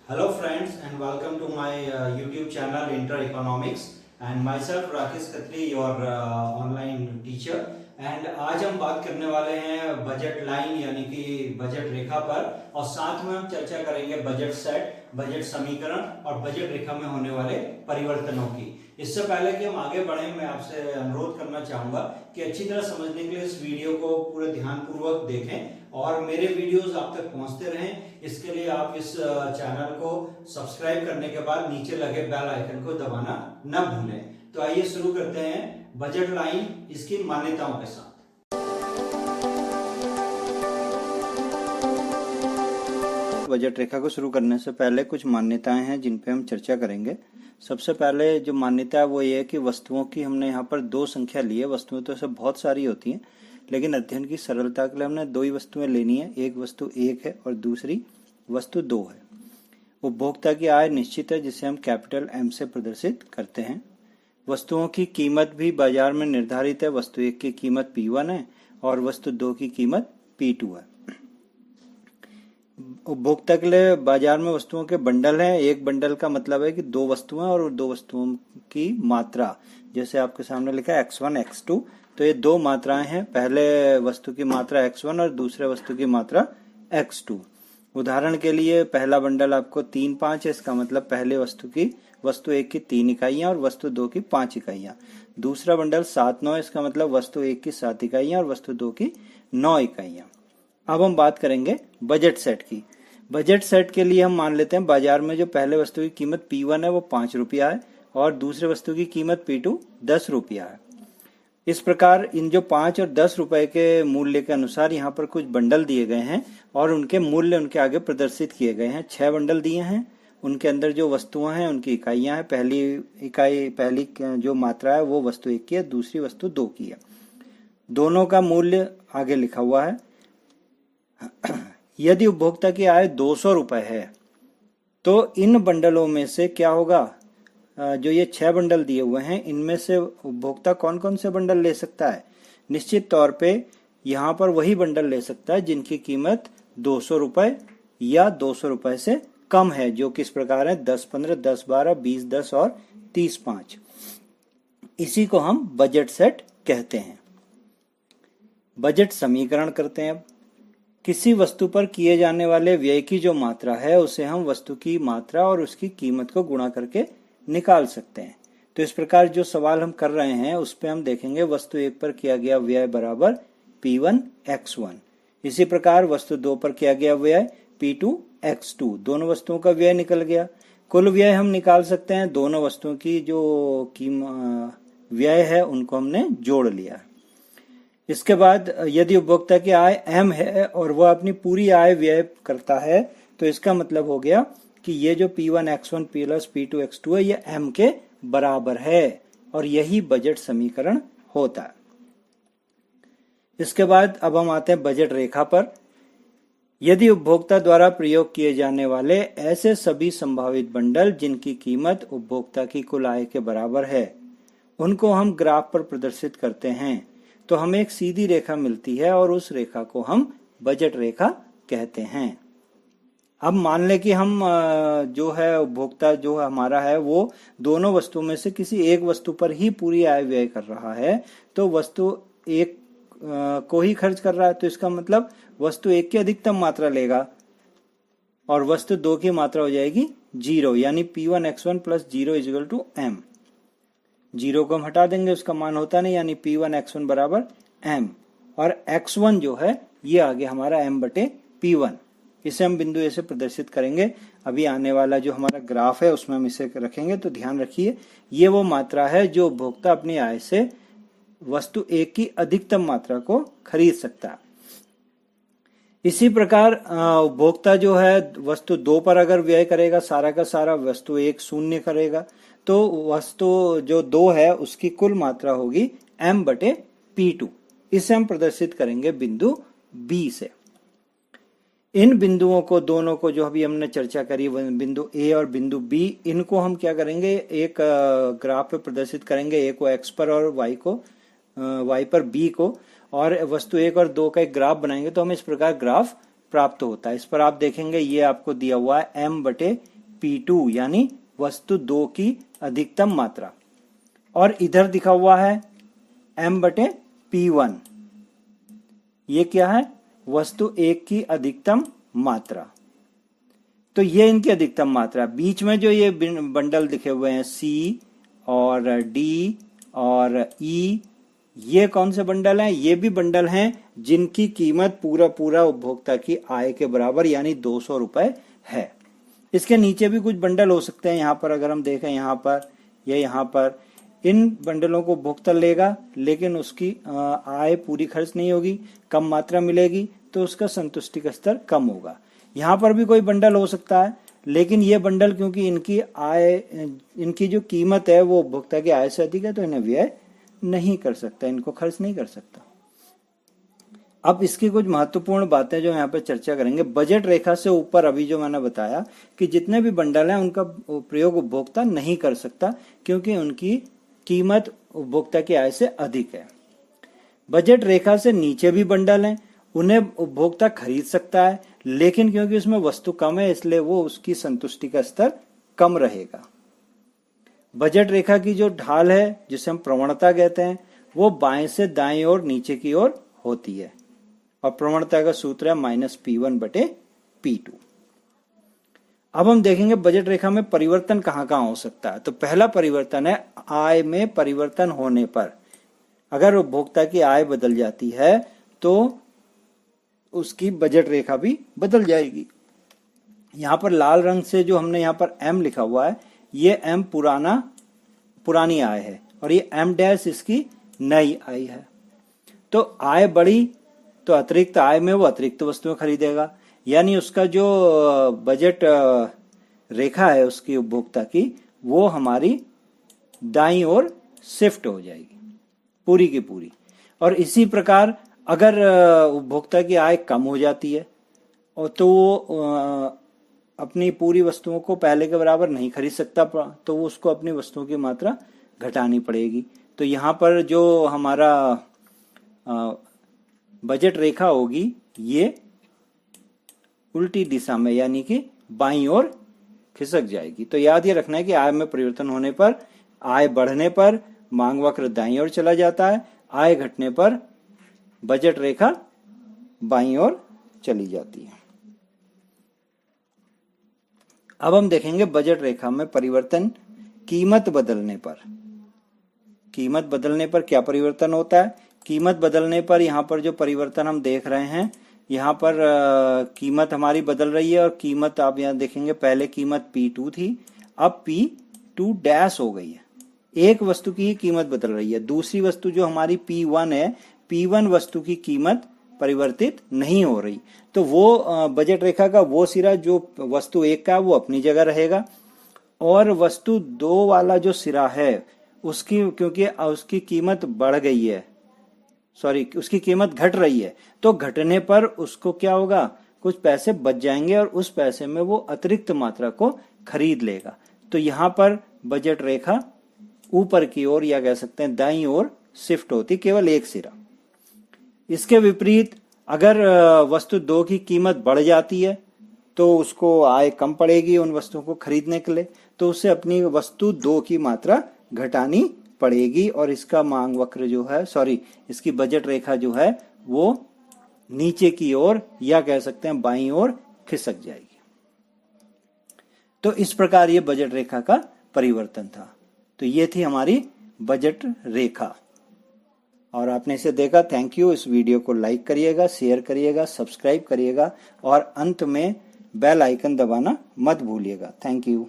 Hello friends and welcome to my YouTube channel Inter Economics and myself Rakesh Khatri, your online teacher. And आज हम बात करने वाले हैं बजट लाइन यानी कि बजट रेखा पर, और साथ में हम चर्चा करेंगे बजट सेट, बजट समीकरण और बजट रेखा में होने वाले परिवर्तनों की। इससे पहले कि हम आगे बढ़ें, मैं आपसे अनुरोध करना चाहूंगा कि अच्छी तरह समझने के लिए इस वीडियो को पूरे ध्यानपूर्वक देखें और मेरे वीडियोस आप तक पहुंचते रहें। इसके लिए आप इस चैनल को सब्सक्राइब करने के बाद नीचे लगे बेल आइकन को दबाना न भूलें। तो आइए शुरू करते हैं बजट लाइन इसकी मान्यताओं के साथ। बजट रेखा को शुरू करने से पहले कुछ मान्यताएं हैं जिन पे हम चर्चा करेंगे। सबसे पहले जो मान्यता है वो ये है कि वस्तुओं की हमने यहाँ पर दो संख्या ली है। वस्तुएं तो सब बहुत सारी होती हैं, लेकिन अध्ययन की सरलता के लिए हमने दो ही वस्तुएं लेनी है। एक वस्तु 1 है और दूसरी वस्तु 2 है। उपभोक्ता की आय निश्चित है जिसे हम कैपिटल M से प्रदर्शित करते हैं। वस्तुओं की कीमत भी बाजार में निर्धारित है। वस्तु 1 की कीमत P1 है और वस्तु 2 की कीमत P2 है। उपभोक्ता के लिए बाजार में वस्तुओं के बंडल हैं। एक बंडल का मतलब है कि दो वस्तुएं और दो वस्तुओं की मात्रा, जैसे आपके सामने लिखा है X1 X2, तो ये दो मात्राएं हैं। पहले वस्तु की मात्रा X1 और दूसरे वस्तु की मात्रा X2। उदाहरण के लिए पहला बंडल आपको 3, 5 है। इसका मतलब पहले वस्तु 1 की 3 इकाइयां और वस्तु 2 की 5 इकाइयां। दूसरा बंडल 7, 9 है। इसका मतलब वस्तु 1 की 7 इकाइयां और वस्तु 2 की 9 इकाइयां। अब हम बात करेंगे बजट सेट की। बजट सेट के लिए हम मान लेते हैं बाजार में जो पहले वस्तु की कीमत P1 है वो 5 रुपया है और दूसरे वस्तु की कीमत P2 10 रुपया है। इस प्रकार इन जो 5 और 10 रुपए के मूल्य के अनुसार यहाँ पर कुछ बंडल दिए गए हैं और उनके मूल्य उनके आगे प्रदर्शित किए गए हैं। 6 बंडल दिए हैं, उनके अंदर जो वस्तुएं हैं उनकी इकाइयां हैं। पहली जो मात्रा है वो वस्तु 1 की है, दूसरी वस्तु 2 की है। दोनों का मूल्य आगे लिखा हुआ है। यदि उपभोक्ता की आय 200 रुपए है तो इन बंडलों में से क्या होगा, जो ये 6 बंडल दिए हुए हैं इनमें से उपभोक्ता कौन कौन से बंडल ले सकता है? निश्चित तौर पे यहाँ पर वही बंडल ले सकता है जिनकी कीमत 200 रुपए या 200 रुपए से कम है, जो किस प्रकार है 10, 15, 10, 12, 20, 10 और 30, 5। इसी को हम बजट सेट कहते हैं। बजट समीकरण करते हैं। किसी वस्तु पर किए जाने वाले व्यय की जो मात्रा है उसे हम वस्तु की मात्रा और उसकी कीमत को गुणा करके निकाल सकते हैं। तो इस प्रकार जो सवाल हम कर रहे हैं उस पे हम देखेंगे वस्तु 1 पर किया गया व्यय बराबर P1 X1। इसी प्रकार वस्तु 2 पर किया गया व्यय P2 X2। दोनों वस्तुओं का व्यय निकल गया। कुल व्यय हम निकाल सकते हैं। दोनों वस्तुओं की जो व्यय है उनको हमने जोड़ लिया। इसके बाद यदि उपभोक्ता की आय M है और वह अपनी पूरी आय व्यय करता है तो इसका मतलब हो गया कि ये जो P1 X1 plus P2 X2 है ये M के बराबर है और यही बजट समीकरण होता है। इसके बाद अब हम आते हैं बजट रेखा पर। यदि उपभोक्ता द्वारा प्रयोग किए जाने वाले ऐसे सभी संभावित बंडल जिनकी कीमत उपभोक्ता की कुल आय के बराबर है उनको हम ग्राफ पर प्रदर्शित करते हैं तो हमें एक सीधी रेखा मिलती है और उस रेखा को हम बजट रेखा कहते हैं। अब मान लें कि हम जो है उपभोक्ता जो हमारा है वो दोनों वस्तुओं में से किसी एक वस्तु पर ही पूरी आय व्यय कर रहा है, तो वस्तु 1 को ही खर्च कर रहा है, तो इसका मतलब वस्तु 1 की अधिकतम मात्रा लेगा और वस्तु 2 की मात्रा हो जाएगी 0, यानी P1 X1 plus 0 is equal to M। 0 को हम हटा देंगे, उसका मान होता नहीं, यानी P1 X1 बराबर M और X1 जो है ये आ गया हमारा M बटे P1। इसे हम बिंदु ए से प्रदर्शित करेंगे। अभी आने वाला जो हमारा ग्राफ है उसमें हम इसे रखेंगे, तो ध्यान रखिए ये वो मात्रा है जो उपभोक्ता अपनी आय से वस्तु 1 की अधिकतम मात्रा को खरीद सकता है। इसी प्रकार उपभोक्ता जो है वस्तु 2 पर अगर व्यय करेगा सारा का सारा, वस्तु 1 शून्य करेगा, तो वस्तु जो 2 है उसकी कुल मात्रा होगी M बटे P2। इसे हम प्रदर्शित करेंगे बिंदु B से। इन बिंदुओं को दोनों को जो अभी हमने चर्चा करी बिंदु A और बिंदु B, इनको हम क्या करेंगे एक ग्राफ पे प्रदर्शित करेंगे। A को X पर और Y पर B को, और वस्तु 1 और 2 का एक ग्राफ बनाएंगे तो हमें इस प्रकार ग्राफ प्राप्त होता है। इस पर आप देखेंगे ये आपको दिया हुआ है M बटे P2 यानी वस्तु 2 की अधिकतम मात्रा, और इधर दिखा हुआ है M/P1, ये क्या है, वस्तु 1 की अधिकतम मात्रा। तो ये इनकी अधिकतम मात्रा। बीच में जो ये बंडल दिखे हुए हैं C और D और E, ये कौन से बंडल हैं? ये भी बंडल हैं जिनकी कीमत पूरा उपभोक्ता की आय के बराबर यानी 200 रुपए है। इसके नीचे भी कुछ बंडल हो सकते हैं। यहाँ पर अगर हम देखें, यहाँ पर या यहाँ पर, इन बंडलों को उपभोक्ता लेगा लेकिन उसकी आय पूरी खर्च नहीं होगी, कम मात्रा मिलेगी, तो उसका संतुष्टि का स्तर कम होगा। यहाँ पर भी कोई बंडल हो सकता है, लेकिन ये बंडल क्योंकि इनकी आय, इनकी जो कीमत है वो उपभोक्ता की आय से अधिक है, तो इन्हें व्यय नहीं कर सकता, इनको खर्च नहीं कर सकता। अब इसकी कुछ महत्वपूर्ण बातें जो यहाँ पे चर्चा करेंगे। बजट रेखा से ऊपर अभी जो मैंने बताया कि जितने भी बंडल हैं उनका प्रयोग उपभोक्ता नहीं कर सकता क्योंकि उनकी कीमत उपभोक्ता की आय से अधिक है। बजट रेखा से नीचे भी बंडल हैं, उन्हें उपभोक्ता खरीद सकता है, लेकिन क्योंकि उसमें वस्तु कम है इसलिए वो उसकी संतुष्टि का स्तर कम रहेगा। बजट रेखा की जो ढाल है, जिसे हम प्रवणता कहते हैं, वो बाएं से दाएं और नीचे की ओर होती है, और प्रवणता का सूत्र है -P1/P2। अब हम देखेंगे बजट रेखा में परिवर्तन कहाँ कहाँ हो सकता है। तो पहला परिवर्तन है आय में परिवर्तन होने पर। अगर उपभोक्ता की आय बदल जाती है तो उसकी बजट रेखा भी बदल जाएगी। यहाँ पर लाल रंग से जो हमने यहाँ पर M लिखा हुआ है, ये M पुरानी आय है और ये M' इसकी नई आय है। तो आय बढ़ी तो अतिरिक्त आय में वो अतिरिक्त वस्तुएं खरीदेगा, यानी उसका जो बजट रेखा है उसकी उपभोक्ता की, वो हमारी दाईं ओर शिफ्ट हो जाएगी पूरी की पूरी। और इसी प्रकार अगर उपभोक्ता की आय कम हो जाती है और तो वो अपनी पूरी वस्तुओं को पहले के बराबर नहीं खरीद सकता, तो वो उसको अपनी वस्तुओं की मात्रा घटानी पड़ेगी। तो यहाँ पर जो हमारा बजट रेखा होगी ये उल्टी दिशा में यानी कि बाईं ओर खिसक जाएगी। तो याद ये रखना है कि आय में परिवर्तन होने पर, आय बढ़ने पर मांग वक्र दाईं ओर चला जाता है, आय घटने पर बजट रेखा बाईं ओर चली जाती है। अब हम देखेंगे बजट रेखा में परिवर्तन कीमत बदलने पर। कीमत बदलने पर क्या परिवर्तन होता है? कीमत बदलने पर यहाँ पर जो परिवर्तन हम देख रहे हैं, यहाँ पर कीमत हमारी बदल रही है, और कीमत आप यहाँ देखेंगे पहले कीमत P2 थी, अब P2' हो गई है। एक वस्तु की ही कीमत बदल रही है। दूसरी वस्तु जो हमारी P1 है, P1 वस्तु की कीमत परिवर्तित नहीं हो रही। तो वो बजट रेखा का वो सिरा जो वस्तु 1 का वो अपनी जगह रहेगा, और वस्तु 2 वाला जो सिरा है उसकी, क्योंकि उसकी कीमत बढ़ गई है, उसकी कीमत घट रही है, तो घटने पर उसको क्या होगा, कुछ पैसे बच जाएंगे और उस पैसे में वो अतिरिक्त मात्रा को खरीद लेगा। तो यहाँ पर बजट रेखा ऊपर की ओर या कह सकते हैं दाईं ओर शिफ्ट होती, केवल एक सिरा। इसके विपरीत अगर वस्तु 2 की कीमत बढ़ जाती है तो उसको आय कम पड़ेगी उन वस्तुओं को खरीदने के लिए, तो उसे अपनी वस्तु 2 की मात्रा घटानी पड़ेगी, और इसका मांग वक्र जो है, इसकी बजट रेखा जो है वो नीचे की ओर या कह सकते हैं बाईं ओर खिसक जाएगी। तो इस प्रकार ये बजट रेखा का परिवर्तन था। तो ये थी हमारी बजट रेखा, और आपने इसे देखा, थैंक यू। इस वीडियो को लाइक करिएगा, शेयर करिएगा, सब्सक्राइब करिएगा, और अंत में बेल आइकन दबाना मत भूलिएगा। Thank you.